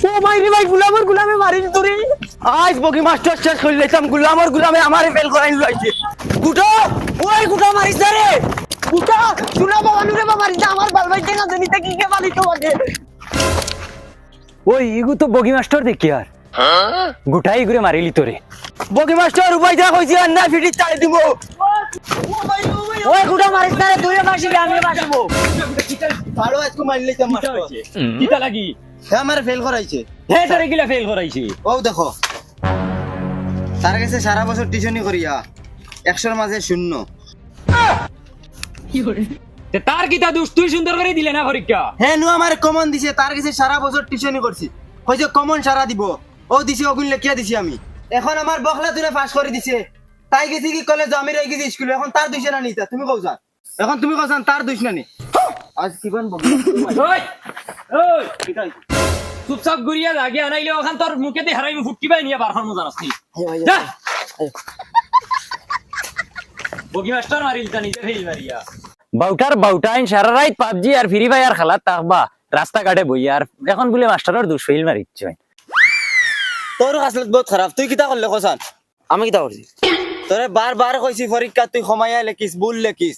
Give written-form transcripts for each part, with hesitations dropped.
ও ভাই রে ভাই, গুলামে মারিল তোরে। আজ বগি মাস্টার শেষ করে লাইতাম, গুলামে আমারে ফেল করাই লাইছে। গুটো, ওই গুটো মারিস না রে। গুটো, শুনা বাবা নুরে বাবা মারিস না, আমার বাল ভাই কেন জানিতে কি কে বালি তো বলে। ওই ইগু তো বগি মাস্টার দেখি আর গুটাই ঘুরে মারিলি তোরে। বগি মাস্টার উপায় যা কইছি আর না ফিটি চাই দিব। ওই গুটা মারিস না রে, তুই বাসিবি আমি বাসিবো। ভালো আজকে মারি লাইতাম মাস্টার। কিতা লাগি হে আমারে ফেল করাইছে। হে তোরে গিলা ফেল করাইছি। ও দেখো, তার কাছে সারা বছর টিউশনি করিয়া 100 মাঝে 0। তে তার কিতা দোষ, তুই সুন্দর করে দিলে না পরীক্ষা। হ্যাঁ নু আমার কমন দিছে, তার কাছে সারা বছর টিউশনি করছি, হয়তো কমন সারা দিব। ও দিছে ওগুন লেখিয়া দিছি আমি। এখন আমার বখলা তুলে পাস করে দিছে, তাই গেছি কি কলেজ, আমি রই গেছি স্কুলে। এখন তার দুইশ না নিতা, তুমি কওছা। এখন তুমি কওছান তার দুইশ না নি। আজ কিবান বগি। ওই ওই চুপচাপ গুড়িয়া লাগে আনাইলে ওখান তোর মুখেতে হারাই ফুটকি পাই নিয়ে বার হরমু জানাস নি। যা বগি মাস্টার মারিল তা নিজে ফেল মারিয়া। বাউটাইন সারা রাত পাবজি আর ফ্রি ফায়ার খেলা তাকবা রাস্তাঘাটে বই আর এখন বলে মাস্টারের দোষ ফেল মারিচ্ছে। তোর আসলে বহুত খারাপ, তুই কিতা করলে কওছান। আমি কিতা করছি? তোরে বারবার কইছি পরীক্ষা তুই সময়া লেখিস, ভুল লেখিস।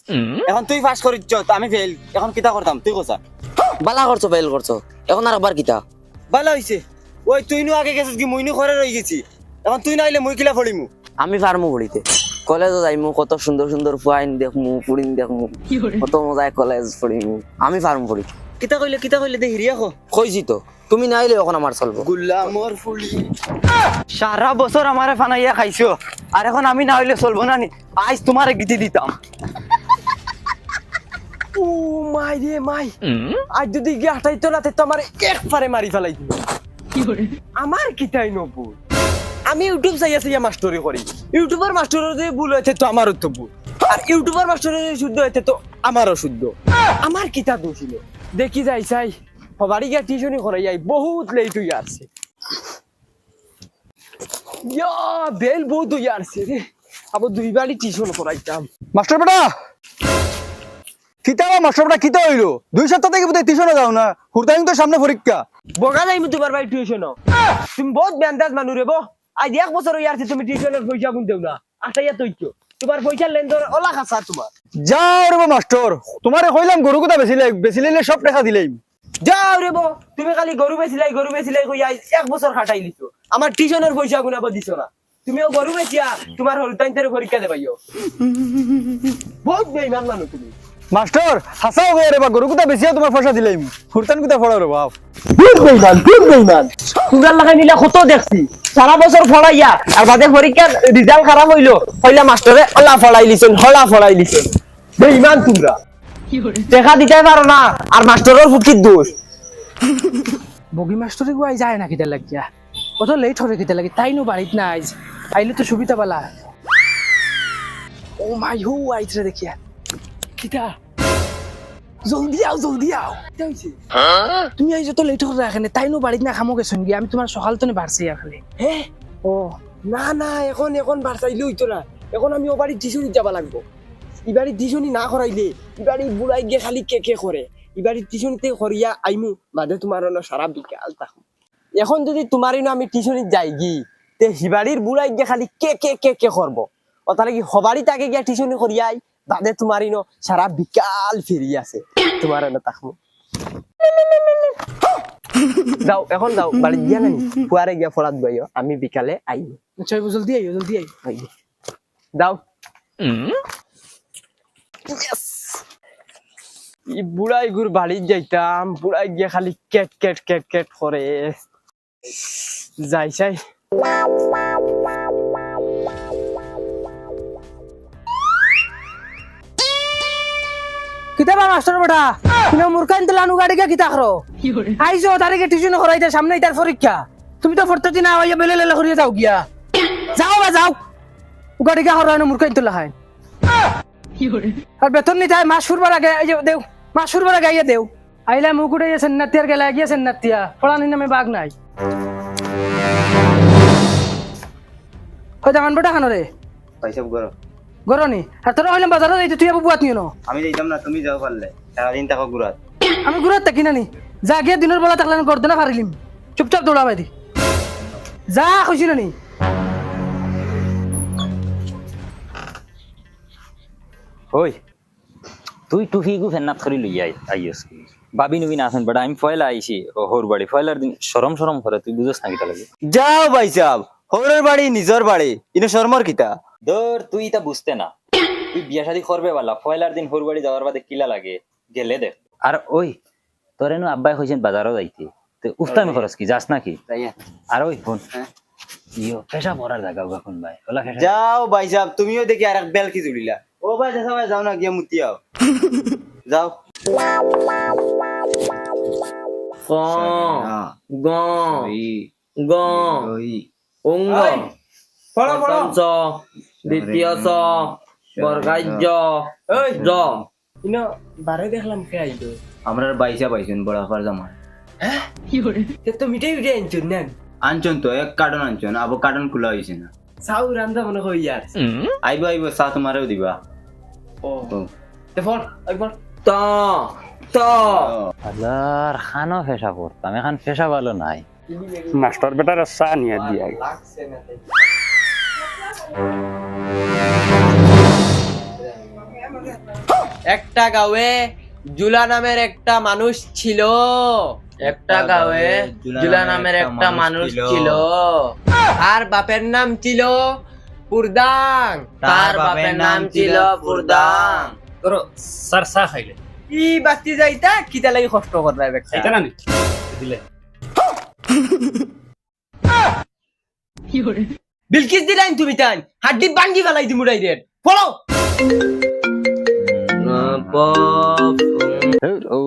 এখন তুই পাস করিচ্ছ, আমি ফেল। এখন কিতা করতাম তুই কওছা। বালা করছো ফেল করছো, এখন আর একবার কিতা ভালো হইছে। ওই তুই নু আগে গেছিস কি, মুইনু ঘরে রই গেছি। এখন তুই না আইলে মুই কিলা ফড়িমু। আমি পারমু পড়িতে, কলেজও যাইমু, কত সুন্দর সুন্দর ফুয়াইন দেখমু, পুরিন দেখমু, কত মজায় কলেজ পড়িমু। আমি পারমু পড়ি। কিতা কইলে দে হিরিয়া কো। কইছি তো, তুমি না আইলে এখন আমার চলবো। গুলামর ফুলি সারা বছর আমারে ফানাইয়া খাইছো, আর এখন আমি না হইলে চলবো না নি? আজ তোমারে গিটি দিতাম। ও মাই রে মাই, আজ যদি গিয়ে হাঁটাইতো না তো আমার একবারে মারি ফেলাই দিল। আমার কিতাই নবু, আমি ইউটিউব চাই আছি মাস্টারি করি। ইউটিউবার মাস্টারের যদি ভুল হয়েছে তো আমারও তো ভুল, আর ইউটিউবার মাস্টারের যদি শুদ্ধ হয়েছে তো আমারও শুদ্ধ। আমার কিতা দোষ ছিল দেখি যাই চাই বাড়ি গিয়ে টিউশনি করাই যাই, বহুত লেট হয়ে আসছে। বেল বহুত হয়ে আসছে রে, আবার 2 বাড়ি টিউশন করাইতাম। মাস্টার বেটা কিতা মাস্টার বেটা কিতা হইলো? 2 সপ্তাহ থেকে বোধহয় টিউশনে যাও না, হুরদাইন তো সামনে পরীক্ষা। বগা যাইমু তোমার বাড়ি টিউশন। তুমি বহুত বেন্দাজ মানুষ রে বো, আজ 1 বছর হয়ে আসছে তুমি টিউশনের পয়সা গুন দেও না। আটাইয়া তৈছো তোমার পয়সা লেনদেন ওলা খাসা তোমার। যাও রে মাস্টার, তোমারে কইলাম গরু কথা বেশি লাইলে সব টাকা দিলেই। যাও রে বো, তুমি খালি গরু বেচিলাই কইয়া 1 বছর খাটাই লিছো, আমার টিউশনের পয়সা গুনাবো দিছো না। তুমিও গরু বেচিয়া তোমার হলতাইনটারে পরীক্ষা দেবাইও। বহুত বেঈমান মানুষ তুমি। মাস্টার হাসাও গে রে বা গরু কথা বেশি তোমার পয়সা দিলেই, হুরতান কথা ফড়াও রে বাপ। বহুত বেঈমান তুগার লাগাই নিলা কত দেখছি, সারা বছর ফড়াইয়া আর বাদে পরীক্ষার রেজাল্ট খারাপ হইলো, কইলা মাস্টারে ওলা ফড়াই লিছেন, হলা ফড়াই লিছেন। বেঈমান তোমরা, টাকা দিতে পারো না আর মাস্টারের ফুকির দোষ। বগি মাস্টারে গুয়াই যায় না কিতা লাগিয়া, কত লেট হবে কিতা লাগি, তাই নো বাড়িত না আইজ, আইলে তো সুবিধা পালা। ও মাই হু আইছে দেখিয়া কিতা, জলদি আও কিতা হইছে? তুমি আইজ তো লেট করে রাখেনে, তাই নো বাড়িত না খামো গেছুন গিয়া, আমি তোমার সকাল তো বাড়ছি খালি। হে ও না এখন বাড়াইলে হইতো না, এখন আমি ও বাড়ি টিউশনি যাবা লাগবো। ইবাড়ি টিউশনি না করাইলে ইবাড়ি বুড়াই গিয়ে খালি কে করে, ইবাড়ি টিউশনিতে করিয়া আইমু বাদে তোমার সারা বিকাল থাকবো। এখন যদি তোমারই না আমি টিউশনি যাই গি, তে হিবাড়ির বুড়াই গিয়ে খালি কে করবো, ও তাহলে কি হবারই তাকে গিয়া টিউশনি করিয়াই বাদে তোমারই ন সারা বিকাল ফিরি আছে তোমার না থাকবো। যাও এখন যাও বাড়ি গিয়া নানি ফুয়ারে গিয়া ফরাত বাইও, আমি বিকালে আইমু। আচ্ছা জলদি আইও যাও। বুড়াই গুর বাড়ি যাইতাম, বুড়াই গিয়া খালি কেট করে যাই চাই। কিতা বা মাস্টার বেটা, তুমি মুরকাইন তো লানু গাড়ি গিয়া কিতা করো? আইছো তারিখে টিউশন করাইতে, সামনে তার পরীক্ষা, তুমি তো ফরতে না হইয়া বেলে লেলে করিয়া যাও গিয়া। যাও গাড়ি গিয়া হরাই না মুরকাইন তো লাহাই। আর বেতন নিতে হয় মাস ফুরবার আগে, এই যে দেও মাস ফুরবার আগে আইয়া দেও। আইলা মুখ উঠে গেছেন নাতিয়ার গেলা গিয়েছেন নাতিয়া, পড়ানির নামে বাঘ নাই। হয়তো আনবো টাকা রে পয়সা গরো গরনি, আর তোরা হইলাম বাজারে যাইতে, তুই আবার বুয়াত নিও না। আমি যাইতাম না, তুমি যাও পারলে সারাদিন টাকা ঘুরাত। আমি ঘুরাত থাকি নানি, যা গিয়ে দিনের বেলা থাকলে আমি গর্দনা ফারিলিম। চুপচাপ দৌড়া বাইদি যা কইছি না নি ওই তুই টুফি গু ফেন্নাত করি লই আইস কি বাবি নবী না আছেন বেটা আমি ফয়লা আইছি হোর বাড়ি ফয়লার দিন শরম শরম করে তুই বুঝছ না কিটা লাগে যাও ভাই সাহেব হরের বাড়ি নিজর বাড়ি ইনো শর্মর কিতা ধর তুই তা বুঝতে না তুই বিয়া শাদি করবে বালা ফয়লার দিন হোর বাড়ি যাওয়ার বাদে কিলা লাগে গেলে দেখ আর ওই তোরে নু আব্বাই কইছেন বাজারও যাইতে তো উফতামি খরচ কি যাস নাকি আর ওই ফোন ইয়ো পেশা পড়ার জায়গা কখন ভাই ওলা পেশা যাও ভাই সাহেব তুমিও দেখি আর এক বেল কি জুড়িলা ও ভাই চাচা ভাই যাও না গিয়ে মুতি আও যাও ক গ গ অঙ্গ পড়ো পড়ো চ দ্বিতীয় চ বর্গাজ্য জ ইনো বারে দেখলাম কে আইলো আমরা বাইসা পাইছেন বড় আফার জামা তে তো মিটাই মিটাই আনছুন না আনছন তো এক কার্টন আনছন আবো কার্টন খোলা হইছে না চাউ রান্দা মনে কই ইয়ার আইবো আইবো চা তোমারও দিবা ও তে ফোন একবার ত ত হাজার খানো পেশা পড়তাম এখন পেশা ভালো নাই মাস্টার বেটার চা নিয়ে দিয়া একটা গাঁয়ে জুলা নামের একটা মানুষ ছিল একটা গাঁয়ে জুলা নামের একটা মানুষ ছিল তার বাপের নাম ছিল পুরদাং তার বাপের নাম ছিল পুরদাং তোর সার চা খাইলে ই বাতি যাইতা কিতা লাগি কষ্ট করবা বেটা এটা না দিলে বিলকিস দিলাইন তুমি তাই হাড্ডি বাঙ্গি ফেলাই দিমু ডাইরেক্ট ফলো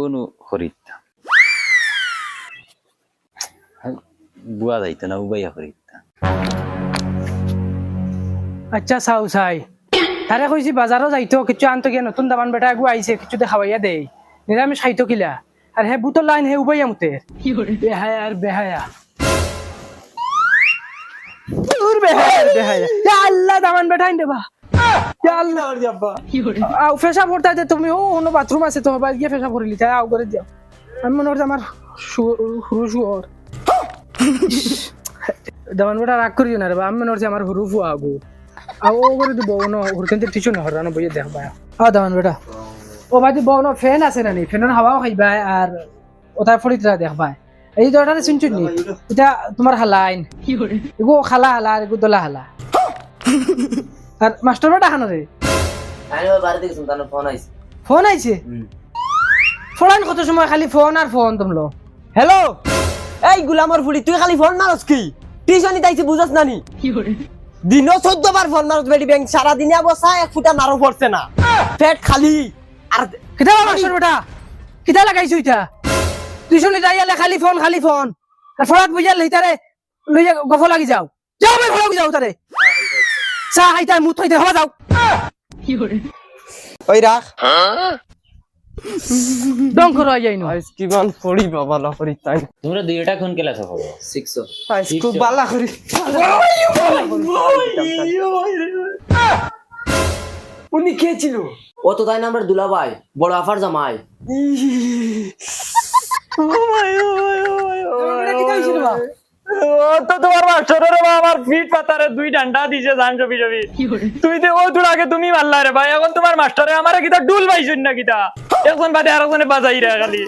ওনু খরিদতাম বুয়া যাইতো না উবাইয়া খরিদতাম আচ্ছা চাও চাই তারে কইছি বাজারও যাইতো কিছু আনতো গিয়া নতুন দামান বেটা আগু আইছে কিছু খাওয়াইয়া দেই নিরামিষ খাইতো কিলা আর হে বুতর লাইন হে উবাইয়া মুতে বেহায়া আর বেহায়া আল্লাহ দামান বেটা আইন দেবা আল্লাহ আও ফেসা পড়তে তুমি ও অন্য বাথরুম আছে তো বাড়ি গিয়ে ফেসা করিলি তাই আও করে দিও আমি মনে হচ্ছে আমার হুরু শুয়োর দামান বেটা রাগ করিও না রে আমি মনে হচ্ছে আমার হুরু ফুয়া আগু আও ও করে দিব না হুরতেন টিচু না হরানো বইয়ে দেখবা দামান বেটা ও বাদি বউনো ফ্যান আছে না নি ফ্যানের হাওয়াও খাইবা আর ওটার ফরিতরা দেখবা এই দরটারে শুনছুন নি এটা তোমার হালাইন এগো খালা হালা আর এগো দলা হালা আর মাস্টার বেটা খানো রে আমি বাড়ি থেকে শুনতাম ফোন আইছে ফোন আইছে ফোন কত সময় খালি ফোন আর ফোন তোমলো হ্যালো এই গুলামর ফুলি তুই খালি ফোন মারস কি টিউশনি তাইছি বুঝছ না নি দিনও 14 বার ফোন মারস বেটি ব্যাংক সারা দিনে অবস্থা এক ফুটা নারো পড়ছে না পেট খালি আর কিতা মাস্টার বেটা কিতা লাগাইছো ইটা টিউশনি যাইয়ালে খালি ফোন আর ফরাত বুঝাল লইতারে লইয়া গফ লাগি যাও যাও ভাই ফরাত যাও তারে চা খাইতা মুত খাইতে হবা যাও ওই রাখ ডং করো যাইনো কিমান পড়ি বাবা না করি তাই তোমরা দুইটা কোন ক্লাসে হবো 6 খুব বালা করি উনি কে ছিল ও তো তাই নাম্বার দুলাভাই বড় আফার জামাই কিতা হইছিল বা তো তোমার মাস্টারের আমার ফিট পাতারে দুই ডান্ডা দিছে জান ছবি ছবি তুমি তো ও দূর আগে তুমি মারলা রে ভাই এখন তোমার মাস্টারে আমারে কিতা ডুল পাইছুন না কিতা একজন বাদে আরেকজনে বাজাই রে খালি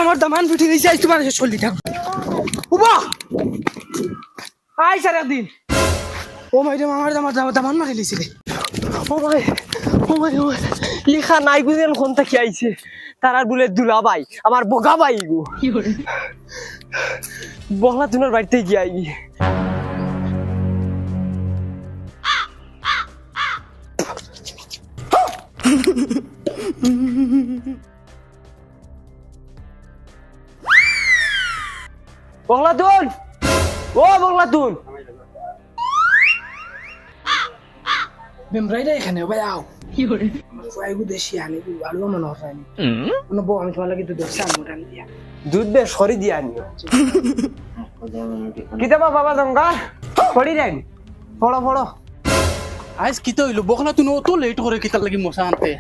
আমার দামান ফুটে গেছে আজ তোমার শেষ করলি থাম উবা আই স্যার একদিন ও মাইডাম আমার দামান মারি লিছিলে ও ভাই লিখা নাই বুঝেন কোন থেকে আইছে তারার বলে দুলা ভাই আমার বগা ভাই গো বহলা তুনার বাড়িতে গিয়ে আই বগলাতুন ও বগলাতুন বেমরাইরা এখানে ভাই আও কি করে ফাইগু দেশি আনি আলু মনে হয় না বউ আমি তোমার লাগি তো দোসা মোটান দিয়া দুধ দে সরি দিয়া নিও কিতাবা বাবা জঙ্গা পড়ি যাই পড়ো আজ কি তো হইলো বখলা তুই তো লেট করে কিতা লাগি মশা আনতে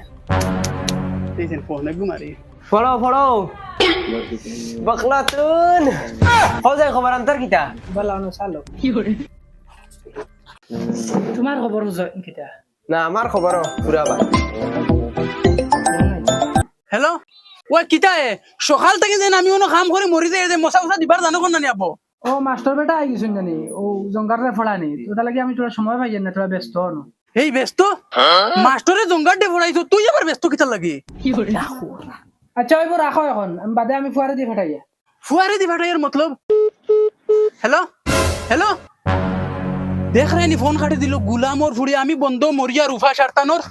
এইছেন ফোন একদম মারি পড়ো বখলাতুন হও যাই খবর আনতার কিতা বালানো চালো তোমার খবর কিতা না আমার খবর পুরা বা হ্যালো ওই কিতা সকাল থেকে যেন আমি কোনো কাম করে মরি যাই যে মশা উষা দিবার জানো কোন জানি আবো ও মাস্টার বেটা আই গেছেন জানি ও জঙ্গারে ফড়ানি ওটা লাগি আমি তোরা সময় পাই না তোরা ব্যস্ত হনো এই ব্যস্ত মাস্টারে জঙ্গার দে ফড়াইছো তুই আবার ব্যস্ত কিতা লাগি আচ্ছা ওই রাখো এখন আমি বাদে আমি ফুয়ারে দিয়ে ফাটাইয়া ফুয়ারে দিয়ে ফাটাইয়ার মতলব হ্যালো হ্যালো দেখ রাইনি ফোন কাটি দিল গুলামর ফুড়ি আমি বন্ধ মরিয়া রুফা সারতানোর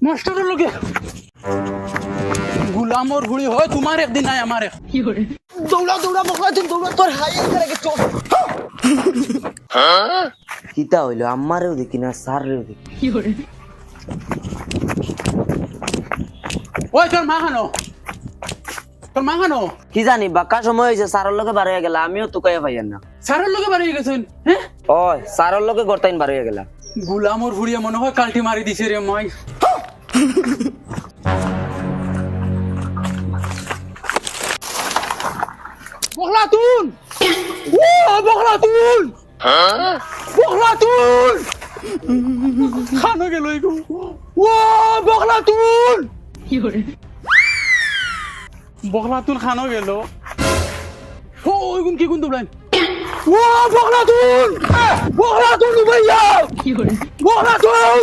মাস্টারের লগে গুলামর ফুড়ি হয় তোমার একদিন নাই আমার দৌড়া দৌড়া বখলাতুন দৌড়া তোর হাই করে গে চল কিতা হইলো আমারেও দেখি না স্যারেও দেখি ওই তোর মা খানো তোর মা খানো কি জানি বাক্কা সময় হয়েছে স্যারের লগে বার হয়ে গেল আমিও তো কয়ে পাইয়ান না সারের লগে বাড়ি গেছেন হ্যাঁ ওই স্যারের লগে গর্তাইন বার হয়ে গেল গুলামর ফুড়িয়া মনে হয় কালটি মারি দিছে রে মাই বখলাতুন ও বখলাতুন বখলাতুন খানো গেল এগো ও বখলাতুন বখলাতুন খানো গেল ও ওইগুন কি গুন দুবলাইন ও বখলাতুন বখলাতুন ভাইয়া বখলাতুন